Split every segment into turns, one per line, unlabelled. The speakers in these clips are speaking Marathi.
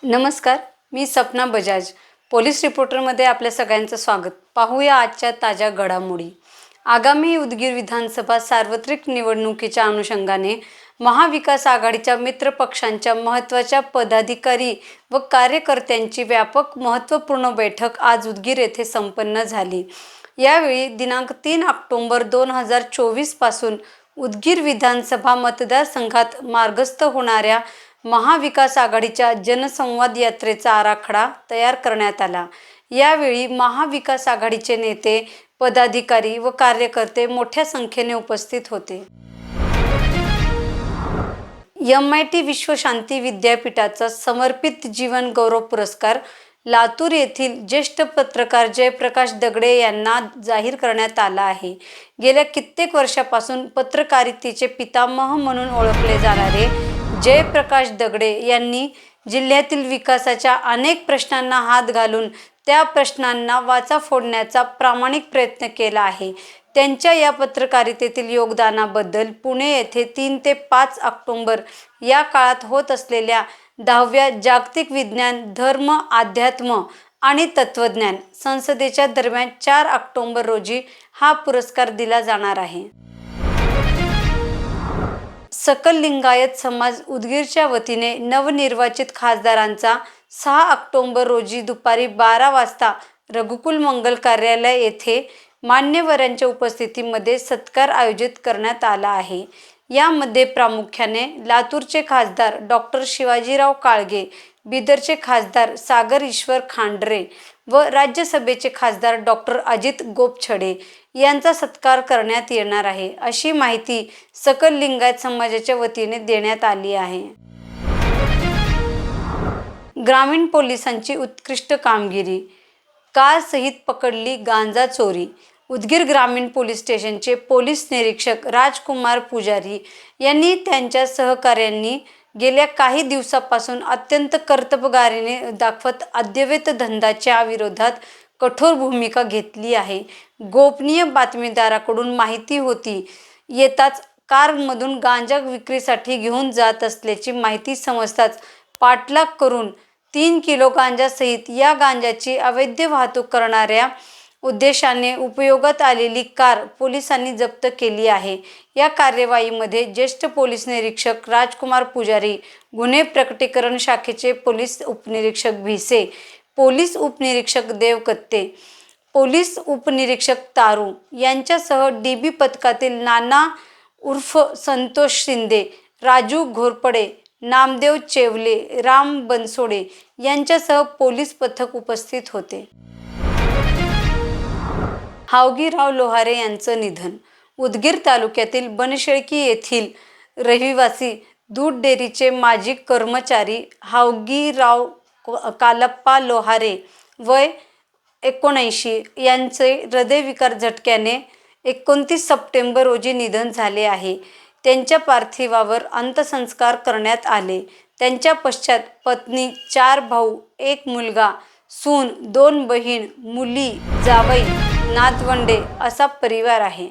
नमस्कार, मी सपना बजाज. पोलीस रिपोर्टरमध्ये आपल्या सगळ्यांचं स्वागत. पाहूया आजच्या ताज्या घडामोडी. आगामी उदगीर विधानसभा सार्वत्रिक निवडणुकीच्या अनुषंगाने महाविकास आघाडीच्या मित्रपक्षांच्या महत्त्वाच्या पदाधिकारी व कार्यकर्त्यांची व्यापक महत्त्वपूर्ण बैठक आज उदगीर येथे संपन्न झाली. यावेळी दिनांक 3 ऑक्टोबर 2024 पासून उदगीर विधानसभा मतदारसंघात मार्गस्थ होणाऱ्या महाविकास आघाडीच्या जनसंवाद यात्रेचा आराखडा तयार करण्यात आला. यावेळी महाविकास आघाडीचे नेते, पदाधिकारी व कार्यकर्ते मोठ्या संख्येने उपस्थित होते. MIT विश्वशांती विद्यापीठाचा समर्पित जीवन गौरव पुरस्कार लातूर येथील ज्येष्ठ पत्रकार जयप्रकाश दगडे यांना जाहीर करण्यात आला आहे. गेल्या कित्येक वर्षापासून पत्रकारितेचे पितामह म्हणून ओळखले जाणारे जयप्रकाश दगडे यांनी जिल्ह्यातील विकासाच्या अनेक प्रश्नांना हात घालून त्या प्रश्नांना वाचा फोडण्याचा प्रामाणिक प्रयत्न केला आहे. त्यांच्या या पत्रकारितेतील योगदानाबद्दल पुणे येथे 3 ते 5 ऑक्टोबर या काळात होत असलेल्या 10व्या जागतिक विज्ञान, धर्म, अध्यात्म आणि तत्त्वज्ञान संसदेच्या दरम्यान 4 ऑक्टोबर रोजी हा पुरस्कार दिला जाणार आहे. सकल लिंगायत समाज उदगीरच्या वतीने नवनिर्वाचित खासदारांचा 6 ऑक्टोबर रोजी दुपारी 12 वाजता रघुकुल मंगल कार्यालय येथे मान्यवरांच्या उपस्थितीमध्ये सत्कार आयोजित करण्यात आला आहे. यामध्ये प्रामुख्याने लातूरचे खासदार डॉक्टर शिवाजीराव काळगे, बिदरचे खासदार सागर ईश्वर खांडरे व राज्यसभेचे खासदार डॉक्टर अजित गोपछडे यांचा सत्कार करण्यात येणार आहे, अशी माहिती सकल लिंगायत समाजाच्या वतीने देण्यात आली आहे. ग्रामीण पोलिसांची उत्कृष्ट कामगिरी. कार सहित पकडली गांजा चोरी. उदगीर ग्रामीण पोलीस स्टेशनचे पोलीस निरीक्षक राजकुमार पुजारी यांनी त्यांच्या सहकाऱ्यांनी गेल्या काही दिवसापासून अत्यंत कर्तबगारीने दाखवत अद्यवैत धंद्याच्या विरोधात कठोर भूमिका घेतली आहे. गोपनीय बातमीदाराकडून माहिती होती येताच कारमधून गांजा विक्रीसाठी घेऊन जात असल्याची माहिती समजताच पाठलाग करून 3 किलो गांजासहित या गांजाची अवैध वाहतूक करणाऱ्या उद्देशाने उपयोगात आलेली कार पोलिसांनी जप्त केली आहे. या कार्यवाहीमध्ये ज्येष्ठ पोलीस निरीक्षक राजकुमार पुजारी, गुन्हे प्रकटीकरण शाखेचे पोलीस उपनिरीक्षक भिसे, पोलीस उपनिरीक्षक देवकत्ते, पोलीस उपनिरीक्षक तारू यांच्यासह DB पथकातील नाना उर्फ संतोष शिंदे, राजू घोरपडे, नामदेव चेवले, राम बनसोडे यांच्यासह पोलीस पथक उपस्थित होते. हावगीराव लोहारे यांचं निधन. उदगीर तालुक्यातील बनशेळकी येथील रहिवासी दूध डेअरीचे माजी कर्मचारी हावगीराव कालप्पा लोहारे वय 79 यांचे हृदयविकार झटक्याने 29 सप्टेंबर रोजी निधन झाले आहे. त्यांच्या पार्थिवावर अंत्यसंस्कार करण्यात आले. त्यांच्या पश्चात पत्नी, 4 भाऊ, 1 मुलगा, सून, 2 बहीण, मुली, जावई, नातवंडे असा परिवार आहे.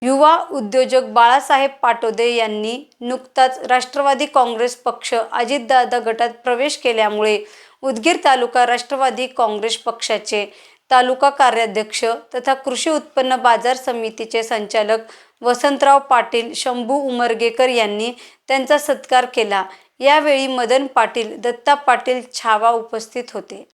युवा उद्योजक बाळासाहेब पाटोदे यांनी नुकताच राष्ट्रवादी काँग्रेस पक्ष अजितदादा गटात प्रवेश केल्यामुळे उदगीर तालुका राष्ट्रवादी काँग्रेस पक्षाचे तालुका कार्याध्यक्ष तथा कृषी उत्पन्न बाजार समितीचे संचालक वसंतराव पाटील शंभू उमरगेकर यांनी त्यांचा सत्कार केला. यावेळी मदन पाटील, दत्ता पाटील छावा उपस्थित होते.